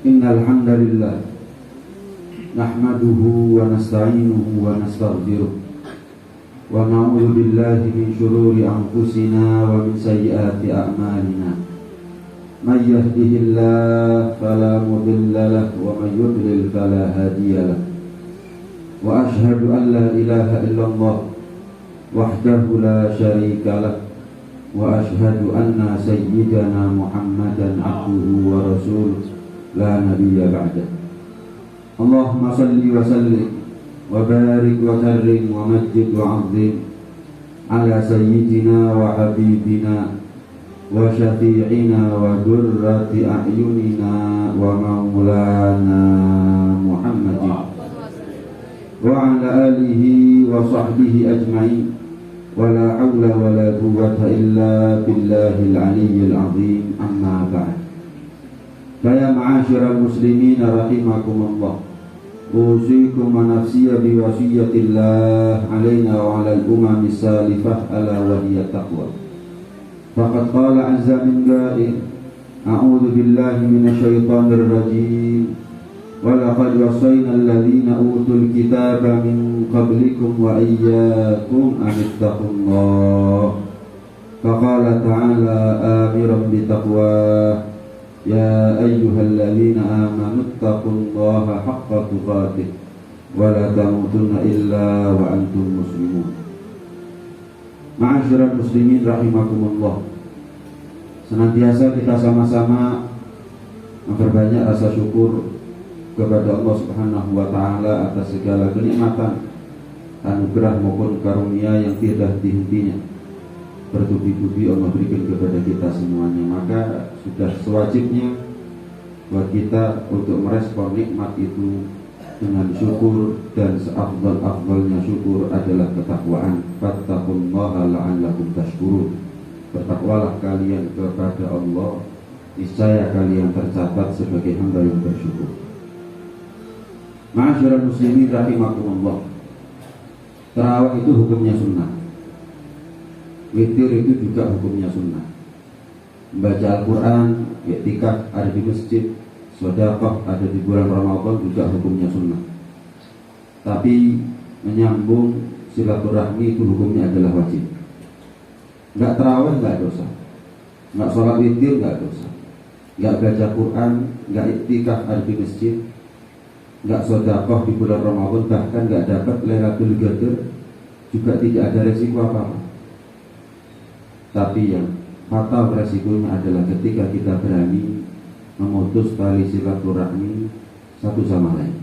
Innal hamdalillah nahmaduhu wa nasta'inuhu wa nastaghfiruh wa na'udzu billahi min shururi anfusina wa min sayyiati a'malina. May yahdihillahu fala mudilla lahu wa may yudlil fala hadiya lahu. Wa ashhadu an la ilaha illallah wahdahu la syarika lahu wa ashhadu anna sayyidana Muhammadan abduhu wa rasuluh la nabiyya ba'dah. Allahumma salli wa sallim wa barik wa karrim wa majid wa azim ala sayyidina wa habibina wa syafi'ina wa durrati a'yunina wa maulana Muhammadin wa ala alihi wa sahbihi ajma'in. Wa la hawla wa la quwwata illa billahil aliyyil azim. Amma ba'd. Faya ma'asyiral muslimin rahimakumullah, usikum wa nafsiya bi wasiyatillah alaina wa ala al-umam salifah ala wa hiya taqwa. Faqad qala azza min qa'il, a'udzu billahi minasy syaithanir rajim. Wa laqad wassayna alladhina utul kitaba min qablikum wa iyyakum an ittaqullah. Faqala ta'ala amiran bi taqwa, ya ayyuhalladzina amanu ittaqullaha haqqa tuqatih wa la tamutunna illa wa antum muslimun. Ma'asyiral muslimin rahimakumullah, senantiasa kita sama-sama memperbanyak rasa syukur kepada Allah Subhanahu wa taala atas segala kenikmatan, anugerah maupun karunia yang tidak dihentinya bertubi-tubi Allah berikan kepada kita semuanya. Maka sudah sewajibnya buat kita untuk merespon nikmat itu dengan syukur, dan seafdal-afdalnya syukur adalah ketakwaan. Fattaqullaha la'allakum tashkurun. Bertakwalah kalian kepada Allah, niscaya kalian tercatat sebagai hamba yang bersyukur. Ma'asyiral muslimin rahimakumullah, tarawih itu hukumnya sunnah. Witir itu juga hukumnya sunnah. Membaca Al-Quran, i'tikaf ada di masjid, sedekah ada di bulan Ramadan juga hukumnya sunnah. Tapi menyambung silaturahmi itu hukumnya adalah wajib. Enggak tarawih enggak dosa, enggak sholat witir enggak dosa, enggak baca Quran, enggak i'tikaf ada di masjid, enggak sedekah di bulan Ramadan, bahkan enggak dapat Lailatul Qadar, juga tidak ada resiko apa-apa. Tapi yang fatal resikonya adalah ketika kita berani memutus tali silaturahmi satu sama lain.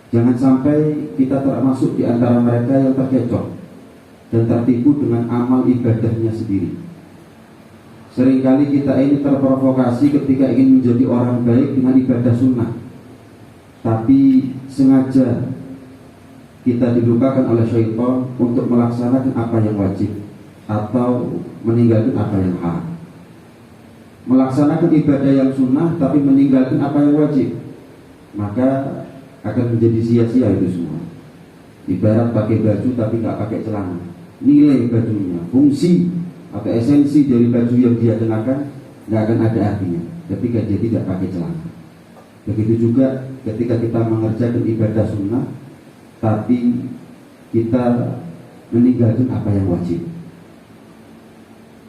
Jangan sampai kita termasuk di antara mereka yang terkecoh dan tertipu dengan amal ibadahnya sendiri. Seringkali kita ini terprovokasi ketika ingin menjadi orang baik dengan ibadah sunnah, tapi sengaja kita dilupakan oleh syaitan untuk melaksanakan apa yang wajib atau meninggalkan apa yang haram. Melaksanakan ibadah yang sunnah tapi meninggalkan apa yang wajib, maka akan menjadi sia-sia itu semua. Ibarat pakai baju tapi nggak pakai celana, nilai bajunya, fungsi atau esensi dari baju yang dia kenakan nggak akan ada artinya ketika dia tidak pakai celana. Begitu juga ketika kita mengerjakan ibadah sunnah tapi kita meninggalkan apa yang wajib.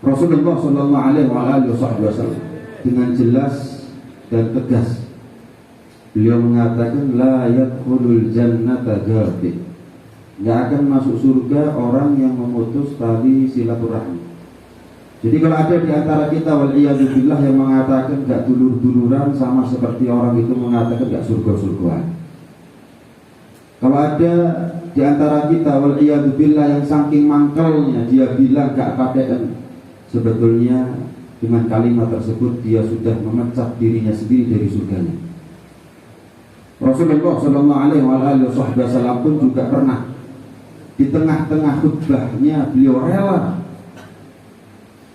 Rasulullah SAW dengan jelas dan tegas beliau mengatakan, la yadkhulul jannata ghafil, nggak akan masuk surga orang yang memutus tali silaturahmi. Jadi kalau ada di antara kita wal'iyadzubillah yang mengatakan nggak dulur-duluran, sama seperti orang itu mengatakan nggak surga-surgaan. Kalau ada di antara kita wal'iyadzubillah yang saking mangkelnya dia bilang nggak pakai, sebetulnya dengan kalimat tersebut dia sudah memecat dirinya sendiri dari surganya. Rasulullah SAW pun juga pernah di tengah-tengah khutbahnya beliau rela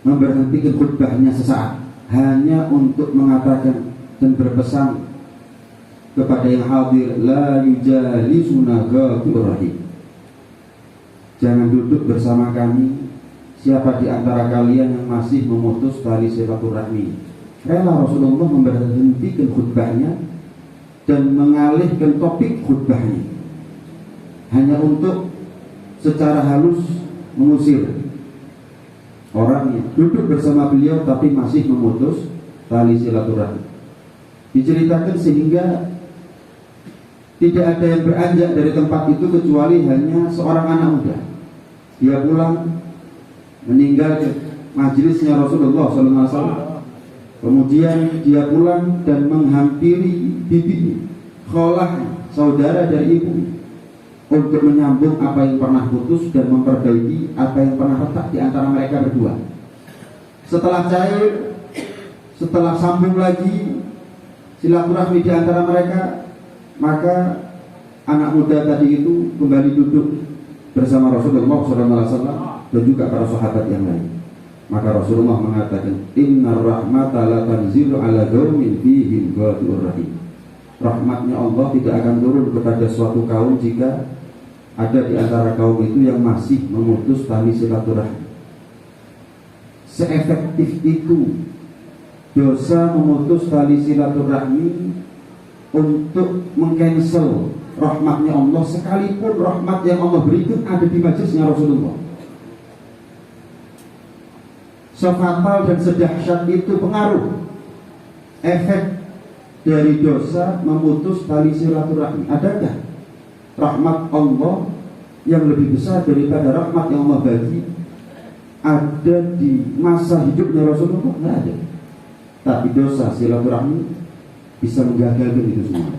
memberhentikan khutbahnya sesaat hanya untuk mengatakan dan berpesan kepada yang hadir, la yujalisuna ghafir rahim, jangan duduk bersama kami siapa di antara kalian yang masih memutus tali silaturahmi. Rela Rasulullah memberhentikan khutbahnya dan mengalihkan topik khutbahnya hanya untuk secara halus mengusir orang yang duduk bersama beliau tapi masih memutus tali silaturahmi. Diceritakan sehingga tidak ada yang beranjak dari tempat itu kecuali hanya seorang anak muda. Dia pulang meninggal majelisnya Rasulullah SAW. Kemudian dia pulang dan menghampiri bibinya, kholahnya, saudara dari ibu, untuk menyambung apa yang pernah putus dan memperbaiki apa yang pernah retak di antara mereka berdua. Setelah cair, setelah sambung lagi silaturahmi di antara mereka, maka anak muda tadi itu kembali duduk bersama Rasulullah SAW dan juga para sahabat yang lain. Maka Rasulullah mengatakan, Innar rahmata la tanzilu ala qaumin fihim ghadurur rahim. Rahmatnya Allah tidak akan turun kepada suatu kaum jika ada di antara kaum itu yang masih memutus tali silaturahmi. Seefektif itu dosa memutus tali silaturahmi untuk mengcancel rahmatnya Allah, sekalipun rahmat yang Allah berikan ada di majelisnya Rasulullah. Sefatal dan sedahsyat itu pengaruh efek dari dosa memutus tali silaturahmi. Adakah rahmat Allah yang lebih besar daripada rahmat yang Allah bagi ada di masa hidupnya Rasulullah? Tidak ada. Tapi dosa silaturahmi bisa menggagalkan itu semua.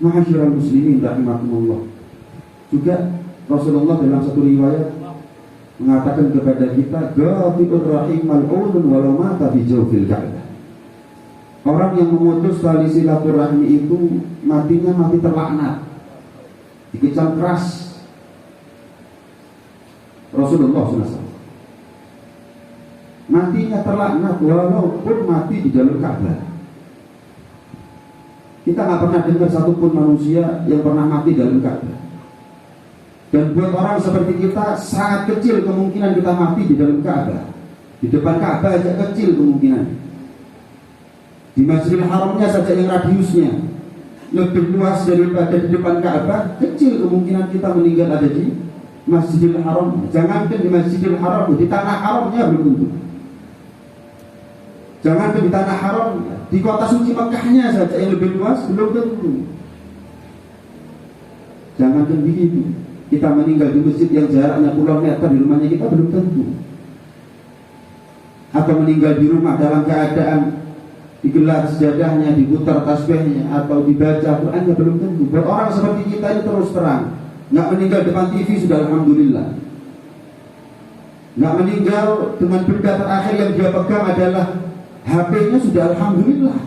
Ma'asyiral muslimin rahimakumullah. Juga Rasulullah dalam satu riwayat mengatakan kepada kita, Ghafirur rahim mal'unun walau mata fi jawfil ka'bah. Orang yang memutus tali silaturahmi itu matinya mati terlaknat, dikecam keras Rasulullah SAW. Matinya terlaknat walaupun mati di dalam Ka'bah. Kita nggak pernah dengar satupun manusia yang pernah mati dalam Ka'bah. Dan buat orang seperti kita sangat kecil kemungkinan kita mati di dalam Ka'bah. Di depan Ka'bah aja kecil kemungkinan. Di Masjidil Haramnya saja yang radiusnya lebih luas daripada di depan Ka'bah, kecil kemungkinan kita meninggal ada di Masjidil Haram. Jangankan di Masjidil Haram, di tanah haramnya belum tentu. Jangankan di tanah haram, di kota suci Mekahnya saja yang lebih luas belum tentu. Jangankan begitu, kita meninggal di masjid yang jaraknya puluhan meter di rumahnya kita belum tentu. Atau meninggal di rumah dalam keadaan digelar sejadahnya, diputar tasbihnya, atau dibaca Qurannya belum tentu. Buat orang seperti kita ini terus terang, nggak meninggal depan TV sudah alhamdulillah. Nggak meninggal dengan benda terakhir yang dia pegang adalah HP-nya sudah alhamdulillah.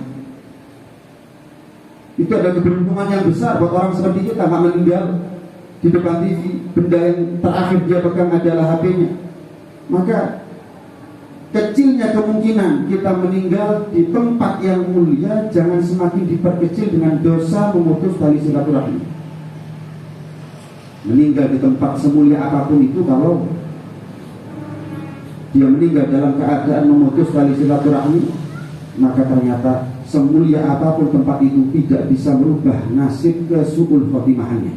Itu ada keberuntungan yang besar buat orang seperti kita. Nggak meninggal di depan TV, benda yang terakhir dia pegang adalah HP-nya. Maka kecilnya kemungkinan kita meninggal di tempat yang mulia jangan semakin diperkecil dengan dosa memutus tali silaturahmi. Meninggal di tempat semulia apapun itu, kalau dia meninggal dalam keadaan memutus tali silaturahmi, maka ternyata semulia apapun tempat itu tidak bisa merubah nasib kesu'ul khotimahnya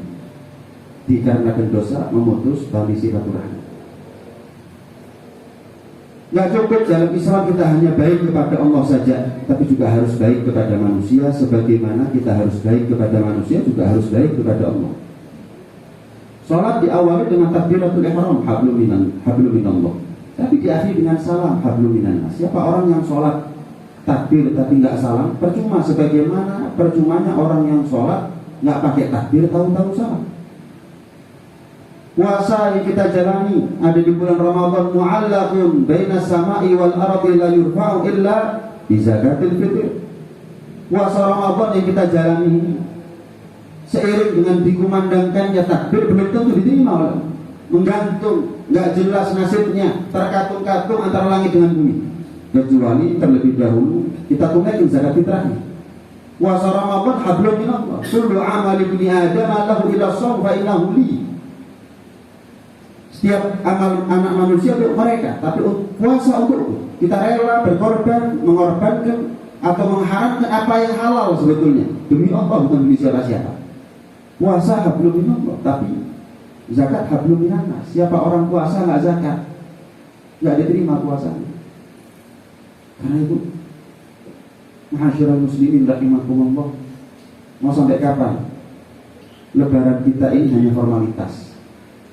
dikarenakan dosa memutus tali silaturahmi. Gak cukup dalam Islam kita hanya baik kepada Allah saja, tapi juga harus baik kepada manusia. Sebagaimana kita harus baik kepada manusia, juga harus baik kepada Allah. Salat diawali dengan takbiratul ihram, hablum minallah, tapi diakhiri dengan salam, hablum minannas. Siapa orang yang sholat takbir tapi nggak salam, percuma. Sebagaimana percumanya orang yang sholat nggak pakai takbir tahu-tahu salam. Puasa yang kita jalani ada di bulan Ramadan, mu'allaqun baina samai wal ardi la yurfa'u illa bi zakatil fitr. Puasa Ramadan yang kita jalani ini seiring dengan dikumandangkannya takbir belum tentu diterima, menggantung, nggak jelas nasibnya, terkatung-katung antara langit dengan bumi. Kecuali terlebih dahulu kita tunaikan zakat fitrahnya. Puasa Ramadan hablum minallah, kullu amali ibni adam lahu ila shaum fa innahu li. Setiap amal anak manusia untuk mereka, tapi puasa untukku. Kita rela berkorban, mengorbankan atau mengharamkan apa yang halal sebetulnya demi Allah, bukan demi siapa-siapa. Puasa hablum minallah, tapi zakat hablum minannas. Siapa orang puasa nggak zakat, nggak diterima puasanya. Karena itu, ma'asyiral muslimin rahimakumullah, mau sampai kapan Lebaran kita ini hanya formalitas,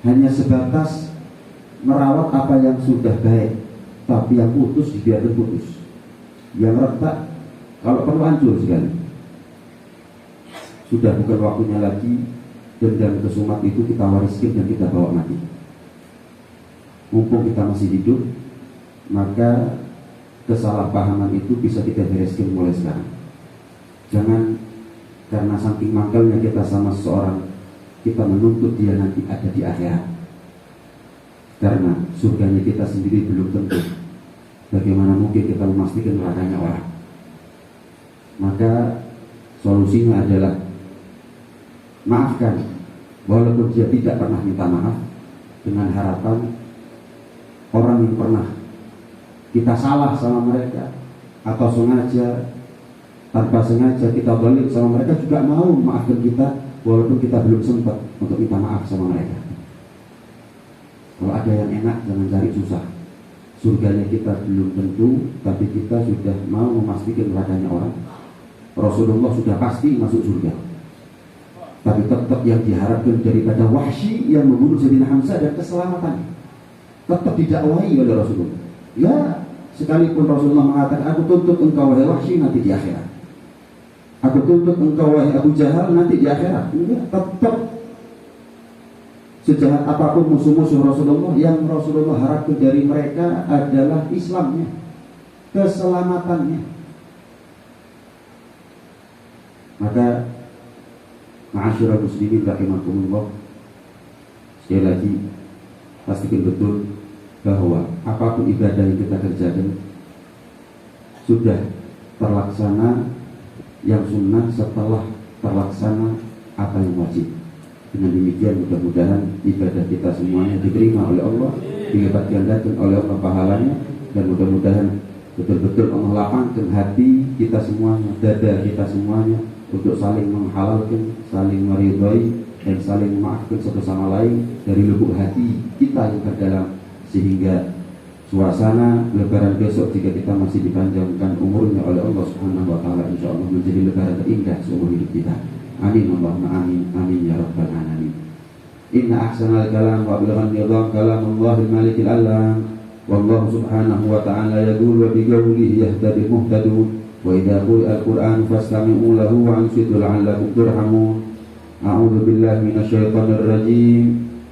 hanya sebatas merawat apa yang sudah baik, tapi yang putus dibiarkan putus, yang retak kalau perlu hancur sekali. Sudah bukan waktunya lagi dendam kesumat itu kita wariskan dan kita bawa mati. Mumpung kita masih hidup, maka kesalahpahaman itu bisa kita bereskan mulai sekarang. Jangan karena saking mangkalnya kita sama seseorang, kita menuntut dia nanti ada di akhirat. Karena surganya kita sendiri belum tentu. Bagaimana mungkin kita memastikan nerakanya orang? Maka solusinya adalah maafkan, walaupun dia tidak pernah minta maaf, dengan harapan orang yang pernah kita salah sama mereka atau sengaja, tanpa sengaja kita balik sama mereka juga mau maafkan kita, walaupun kita belum sempat untuk minta maaf sama mereka. Kalau ada yang enak, jangan cari susah. Surganya kita belum tentu, tapi kita sudah mau memastikan nerakanya orang. Rasulullah sudah pasti masuk surga, tapi tetap yang diharapkan daripada Wahsy yang membunuh Sayyidina Hamzah dan keselamatannya tetap didakwahi oleh Rasulullah. Ya, sekalipun Rasulullah mengatakan, aku tuntut engkau wahai Wahsy nanti di akhirat, aku tuntut engkau wahai Abu Jahal nanti di akhirat. Enggak, tetap sejahat apapun musuh-musuh Rasulullah, yang Rasulullah harapkan dari mereka adalah Islamnya, keselamatannya. Maka ma'asyiral muslimin rahimakumullah, sekali lagi pastikan betul bahwa apapun ibadah yang kita kerjakan sudah terlaksana yang sunnah setelah terlaksana apa yang wajib. Dengan demikian mudah-mudahan ibadah kita semuanya diterima oleh Allah, dilipat gandakan oleh Allah pahalanya, dan mudah-mudahan betul-betul Allah lapangkan hati kita semuanya, dada kita semuanya, untuk saling menghalalkan, saling meridhai, dan saling memaafkan satu sama lain dari lubuk hati kita yang terdalam, sehingga suasana Lebaran besok jika kita masih dipanjangkan umurnya oleh Allah Subhanahu wa taala, insyaallah menjadi lebaran terindah seumur hidup kita. Amin Allahumma amin, amin ya rabbal alamin. Inna ahsanal kalam wa ablaghan nizam kalamullah malikil alam. Wallahu subhanahu wa ta'ala yaqul wa biqawlihi yahtadi muhtadun. Wa idza quri'a al-Qur'an fastami'u lahu wa ansitu la'allakum turhamun. A'udzu billahi minasyaitonir rajim.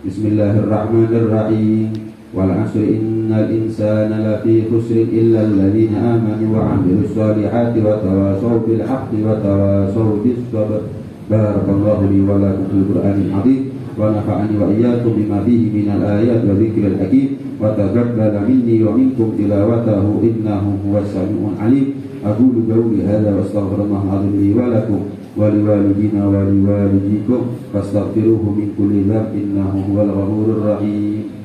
Bismillahirrahmanirrahim. Wal 'asri innal insana lafi khusrin illa alladziina aamanu wa 'amilus shalihati wa tawashaw bil haqqi wa tawashaw bis sabr. Barakallahu li wa lakum fil Qur'anil 'azim wa nafa'ani wa iyyakum bima fihi minal ayati wa dzikril hakim wa taqabbala minni wa minkum tilawatahu innahu huwas sami'ul 'alim. Aqulu qawli hadza wa astaghfirullahal 'azim li wa lakum wa liwalidina wa liwalidikum fastaghfiruhu min kulli dhanbin innahu huwal ghafurur rahim.